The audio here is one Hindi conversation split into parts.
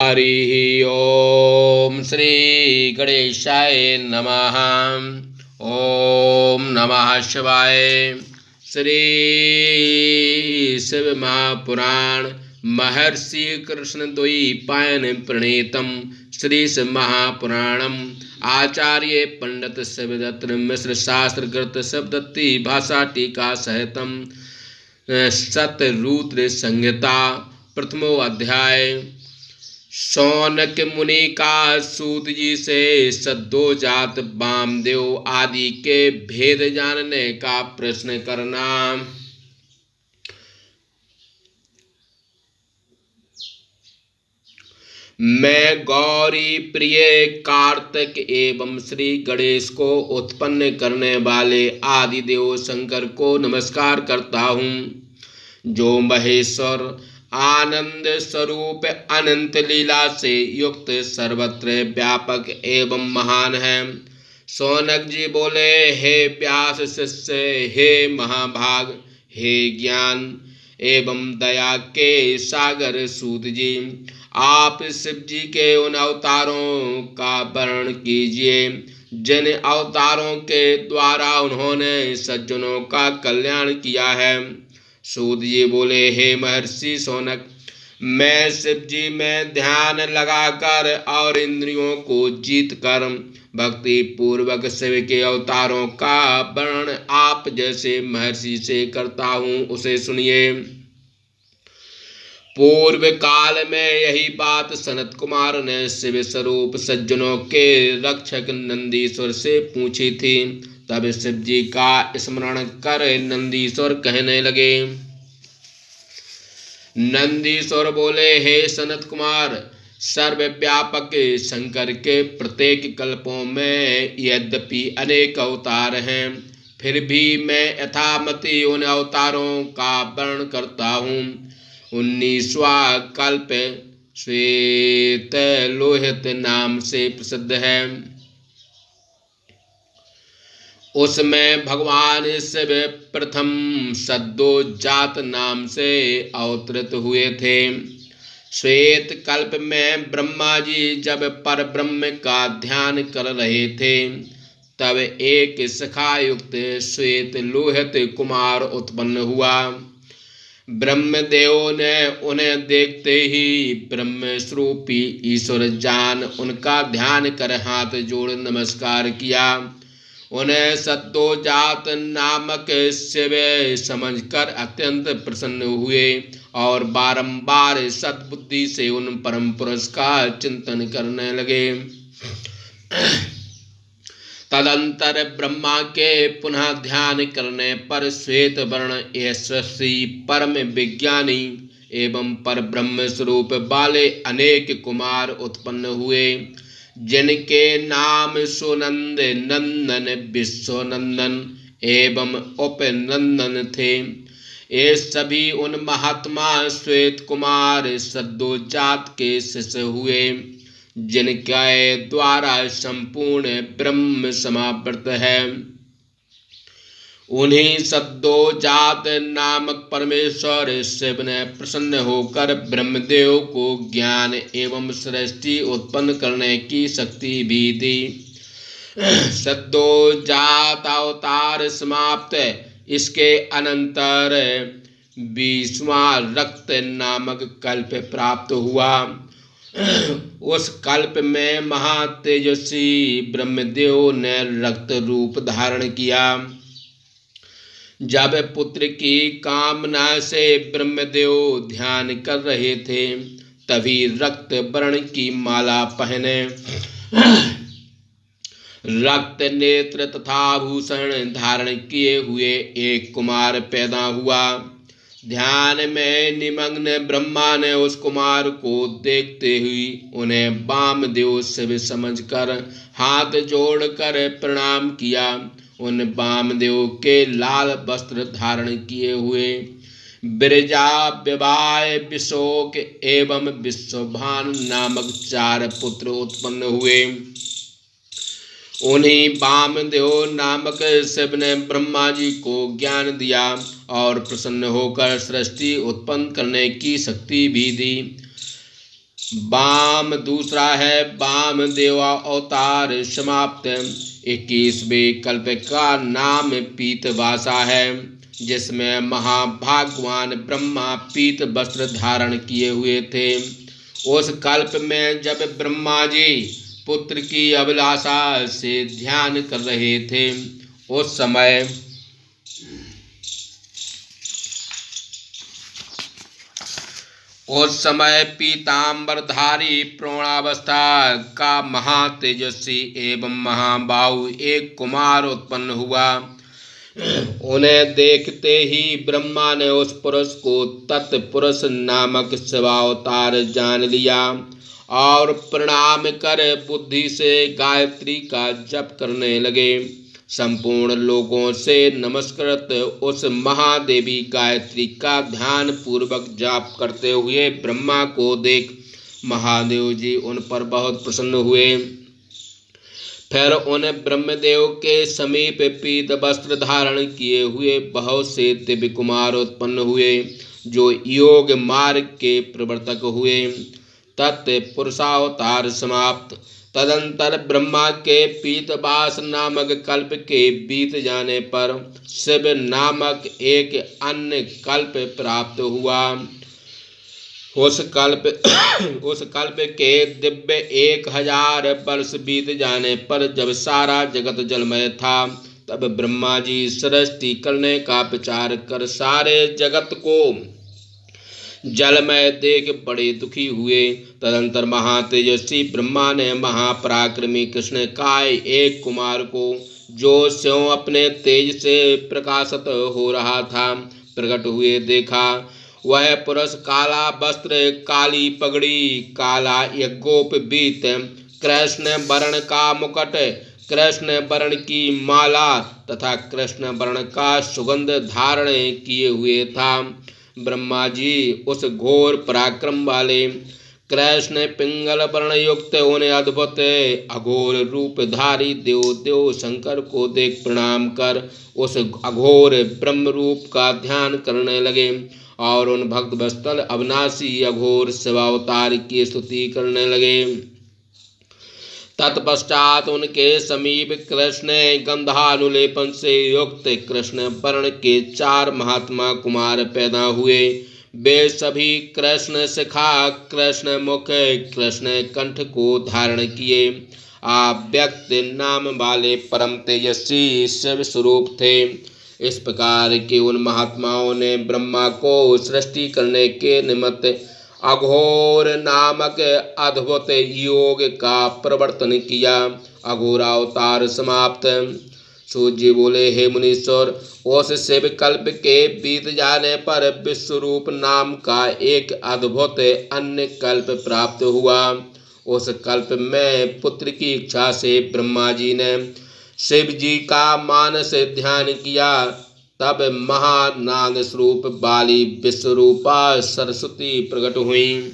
हरि ओम श्री गणेशाय नमः। ओम नमः शिवाय। श्री शिव महापुराण महर्षि कृष्ण द्वैपायन प्रणीतम श्री शिव महापुराणम आचार्य पंडित शिवदत्त मिश्र शास्त्रकृत शिवदत्ती भाषा टीका सहितम शतरुद्र संहिता प्रथमो अध्याय। शौनक मुनि का सूत जी से सद्योजात वामदेव आदि के भेद जानने का प्रश्न करना। मैं गौरी प्रिय कार्तिक एवं श्री गणेश को उत्पन्न करने वाले आदिदेव शंकर को नमस्कार करता हूँ, जो महेश्वर आनंद स्वरूप अनंत लीला से युक्त सर्वत्र व्यापक एवं महान है। शौनक जी बोले, हे व्यास शिष्य, हे महाभाग, हे ज्ञान एवं दया के सागर सूत जी, आप शिव जी के उन अवतारों का वर्णन कीजिए जिन अवतारों के द्वारा उन्होंने सज्जनों का कल्याण किया है। सूत जी बोले, हे महर्षि शौनक, मैं शिव जी में ध्यान लगाकर और इंद्रियों को जीत कर भक्ति पूर्वक शिव के अवतारों का वर्णन आप जैसे महर्षि से करता हूँ, उसे सुनिए। पूर्व काल में यही बात सनत कुमार ने शिव स्वरूप सज्जनों के रक्षक नंदीश्वर से पूछी थी। तब शिव जी का स्मरण कर नंदीश्वर कहने लगे। नंदीश्वर बोले, हे सनत कुमार, सर्वव्यापक शंकर के प्रत्येक कल्पों में यद्यपि अनेक अवतार हैं, फिर भी मैं यथामति उन अवतारों का वर्णन करता हूँ। 19वां कल्प श्वेत लोहित नाम से प्रसिद्ध है। उसमें भगवान शिव प्रथम सद्योजात नाम से अवतरित हुए थे। श्वेत कल्प में ब्रह्मा जी जब पर ब्रह्म का ध्यान कर रहे थे, तब एक शिखा युक्त श्वेत लोहित कुमार उत्पन्न हुआ। ब्रह्मदेव ने उन्हें देखते ही ब्रह्म स्वरूपी ईश्वर जान उनका ध्यान कर हाथ जोड़ नमस्कार किया। उन्हें सद्योजात नामक शिव समझकर अत्यंत प्रसन्न हुए और बारंबार सद्बुद्धि से उन परम पुरुष का चिंतन करने लगे। तदंतर ब्रह्मा के पुनः ध्यान करने पर श्वेत वर्ण यशस्वी परम विज्ञानी एवं पर ब्रह्म स्वरूप वाले अनेक कुमार उत्पन्न हुए, जिनके नाम सुनंद नंदन, विश्वनंदन एवं उपनंदन थे। ये सभी उन महात्मा श्वेत कुमार सद्योजात के शिष्य हुए, जिनके द्वारा संपूर्ण ब्रह्म समावृत है। उन्हीं सद्योजात नामक परमेश्वर शिव ने प्रसन्न होकर ब्रह्मदेव को ज्ञान एवं सृष्टि उत्पन्न करने की शक्ति भी दी। सद्योजात अवतार समाप्त, इसके अनंतर 20वां रक्त नामक कल्प प्राप्त हुआ। उस कल्प में महातेजस्वी ब्रह्मदेव ने रक्त रूप धारण किया। जब पुत्र की कामना से ब्रह्मदेव ध्यान कर रहे थे, तभी रक्त वर्ण की माला पहने रक्त नेत्र तथा भूषण धारण किए हुए एक कुमार पैदा हुआ। ध्यान में निमग्न ब्रह्मा ने उस कुमार को देखते हुए उन्हें वामदेव शिव समझकर हाथ जोड़कर प्रणाम किया। उन वामदेव के लाल वस्त्र धारण किए हुए बिरजा, विवाह, विशोक एवं विश्वभान नामक 4 पुत्र उत्पन्न हुए। उन्हीं वामदेव नामक शिव ने ब्रह्मा जी को ज्ञान दिया और प्रसन्न होकर सृष्टि उत्पन्न करने की शक्ति भी दी। वाम दूसरा है वाम देवा अवतार समाप्त। 21वें कल्प का नाम पीतवासा है, जिसमें महाभागवान ब्रह्मा पीत वस्त्र धारण किए हुए थे। उस कल्प में जब ब्रह्मा जी पुत्र की अभिलाषा से ध्यान कर रहे थे, उस समय पीतांबरधारी पूर्णावस्था का महातेजस्वी एवं महाबाहु एक कुमार उत्पन्न हुआ। उन्हें देखते ही ब्रह्मा ने उस पुरुष को तत्पुरुष नामक शिवावतार जान लिया और प्रणाम कर बुद्धि से गायत्री का जप करने लगे। संपूर्ण लोगों से नमस्कृत उस महादेवी गायत्री का ध्यान पूर्वक जाप करते हुए ब्रह्मा को देख महादेव जी उन पर बहुत प्रसन्न हुए। फिर उन ब्रह्मदेव के समीप पीत वस्त्र धारण किए हुए बहुत से दिव्य कुमार उत्पन्न हुए, जो योग मार्ग के प्रवर्तक हुए। तत्पुरुषावतार समाप्त। तदंतर ब्रह्मा के पीतवास नामक कल्प के बीत जाने पर शिव नामक एक अन्य कल्प प्राप्त हुआ। उस कल्प के दिव्य 1000 वर्ष बीत जाने पर जब सारा जगत जलमय था, तब ब्रह्मा जी सृष्टि करने का विचार कर सारे जगत को जलमय देख बड़े दुखी हुए। तदंतर महातेजस्वी ब्रह्मा ने महापराक्रमी कृष्ण काय एक कुमार को, जो स्वयं अपने तेज से प्रकाशित हो रहा था, प्रकट हुए देखा। वह पुरुष काला वस्त्र, काली पगड़ी, काला यज्ञोपवीत, कृष्ण वर्ण का मुकुट, कृष्ण वर्ण की माला तथा कृष्ण वर्ण का सुगंध धारण किए हुए था। ब्रह्मा जी उस घोर पराक्रम वाले कृष्ण पिंगल वर्ण युक्त उन्हें अद्भुत अघोर रूपधारी देव शंकर को देख प्रणाम कर उस अघोर ब्रह्म रूप का ध्यान करने लगे और उन भक्त वत्सल अविनाशी अघोर शिवावतार की स्तुति करने लगे। तत्पश्चात उनके समीप कृष्ण गंधानुलेपन से युक्त कृष्ण वर्ण के 4 महात्मा कुमार पैदा हुए। वे सभी कृष्ण शिखा, कृष्ण मुख, कृष्ण कंठ को धारण किए अव्यक्त नाम वाले परम तेजस्वी शिव स्वरूप थे। इस प्रकार के उन महात्माओं ने ब्रह्मा को सृष्टि करने के निमित्त अघोर नामक अद्भुत योग का प्रवर्तन किया। अघोरावतार समाप्त। सूत जी बोले, हे मुनीश्वर, उस शिव कल्प के बीत जाने पर विश्वरूप नाम का एक अद्भुत अन्य कल्प प्राप्त हुआ। उस कल्प में पुत्र की इच्छा से ब्रह्मा जी ने शिव जी का मानस ध्यान किया। तब महानाग स्वरूप वाली विश्वरूपा सरस्वती प्रकट हुई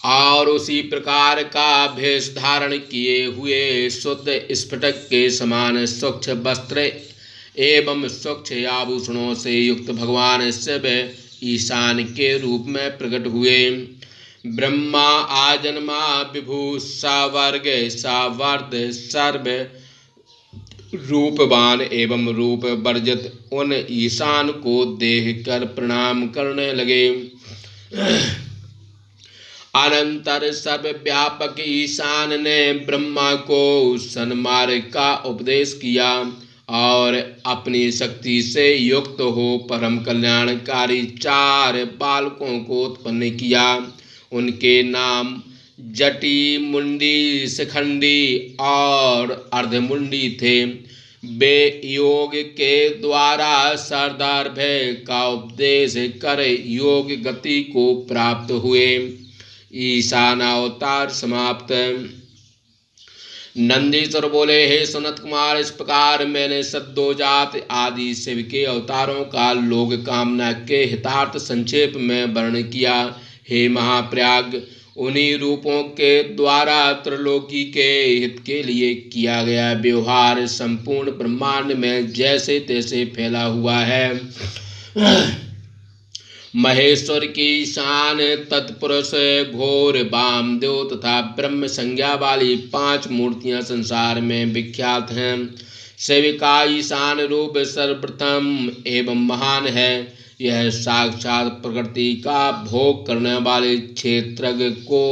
और उसी प्रकार का भेष धारण किए हुए शुद्ध स्फटिक के समान स्वच्छ वस्त्र एवं स्वच्छ आभूषणों से युक्त भगवान शिव ईशान के रूप में प्रकट हुए। ब्रह्मा आजन्मा विभू सावर्ग सावर्ध सर्व रूपवान एवं रूप वर्जित उन ईशान को देख कर प्रणाम करने लगे। अनंतर सर्वव्यापक ईशान ने ब्रह्मा को सन्मार्ग का उपदेश किया और अपनी शक्ति से युक्त हो परम कल्याणकारी 4 बालकों को उत्पन्न किया। उनके नाम जटी, मुंडी, शिखंडी और अर्धमुंडी थे। वे योग के द्वारा सरदार्भय का उपदेश कर योग गति को प्राप्त हुए। ईशानावतार समाप्त। नंदीश्वर बोले, हे सुनत कुमार, इस प्रकार मैंने सद्योजात आदि शिव के अवतारों का लोक कामना के हितार्थ संक्षेप में वर्णन किया। हे महाप्रयाग, उन्हीं रूपों के द्वारा त्रिलोकी के हित के लिए किया गया व्यवहार संपूर्ण ब्रह्मांड में जैसे तैसे फैला हुआ है। महेश्वर की शान तत्पुरुष घोर वामदेव तथा ब्रह्म संज्ञा वाली 5 मूर्तियां संसार में विख्यात हैं। शिव का ईशान रूप सर्वप्रथम एवं महान है। यह साक्षात प्रकृति का भोग करने वाले क्षेत्रज्ञ को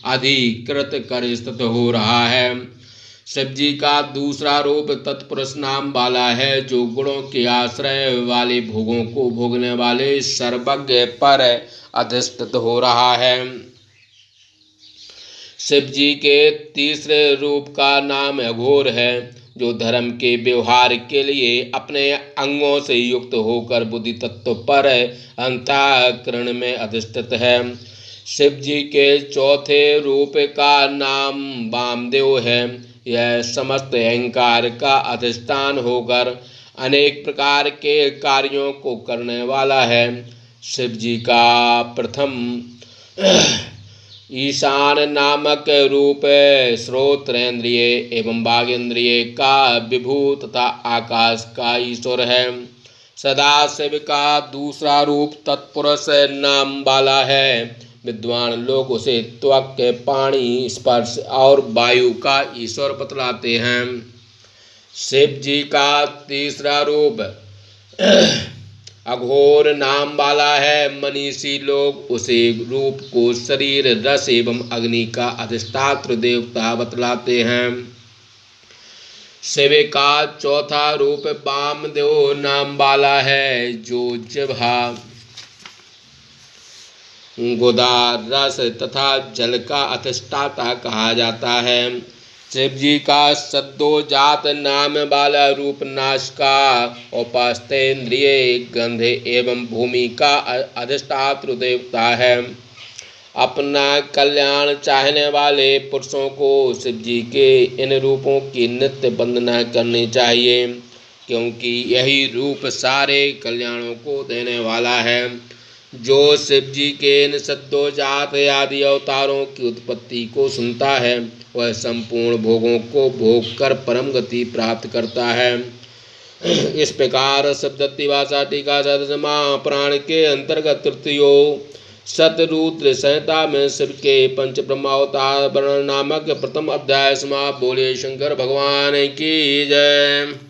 अधिकृत कर स्थित हो रहा है। शिव जी का दूसरा रूप तत्पुरुष नाम वाला है, जो गुणों के आश्रय वाले भोगों को भोगने वाले सर्वज्ञ पर अधिष्ठित हो रहा है। शिव जी के तीसरे रूप का नाम अघोर है, जो धर्म के व्यवहार के लिए अपने अंगों से युक्त होकर बुद्धि तत्व पर अंतःकरण में अधिष्ठित है। शिव जी के चौथे रूप का नाम वामदेव है। यह समस्त अहंकार का अधिष्ठान होकर अनेक प्रकार के कार्यों को करने वाला है। शिव जी का प्रथम ईशान नामक रूप श्रोत्रेंद्रिय एवं वागेंद्रिय का विभू तथा आकाश का ईश्वर है। सदाशिव का दूसरा रूप तत्पुरुष नाम वाला है। विद्वान लोग उसे त्वक, पानी, स्पर्श और वायु का ईश्वर बतलाते हैं। शिव जी का तीसरा रूप अघोर नाम वाला है। मनीषी लोग उसे रूप को शरीर, रस एवं अग्नि का अधिष्ठात्र देवता बतलाते हैं। शिव का चौथा रूप वामदेव नाम वाला है, जो जिह्वा, गुदा, रस तथा जल का अधिष्ठाता कहा जाता है। शिव जी का सद्योजात नाम वाला रूप नासिका, औपास्तेन्द्रिय, गंध एवं भूमि का अधिष्ठात्र देवता है। अपना कल्याण चाहने वाले पुरुषों को शिव जी के इन रूपों की नित्य वंदना करनी चाहिए, क्योंकि यही रूप सारे कल्याणों को देने वाला है। जो शिव जी के इन सद्योजात आदि अवतारों की उत्पत्ति को सुनता है, वह संपूर्ण भोगों को भोग कर परम गति प्राप्त करता है। इस प्रकार सप्तति भाषा टीका महापुराण के अंतर्गत तृतीयो शतरुद्र संहिता में शिव के पंच ब्रह्मावतार वर्णन नामक प्रथम अध्याय समाप्त। बोले शंकर भगवान की जय।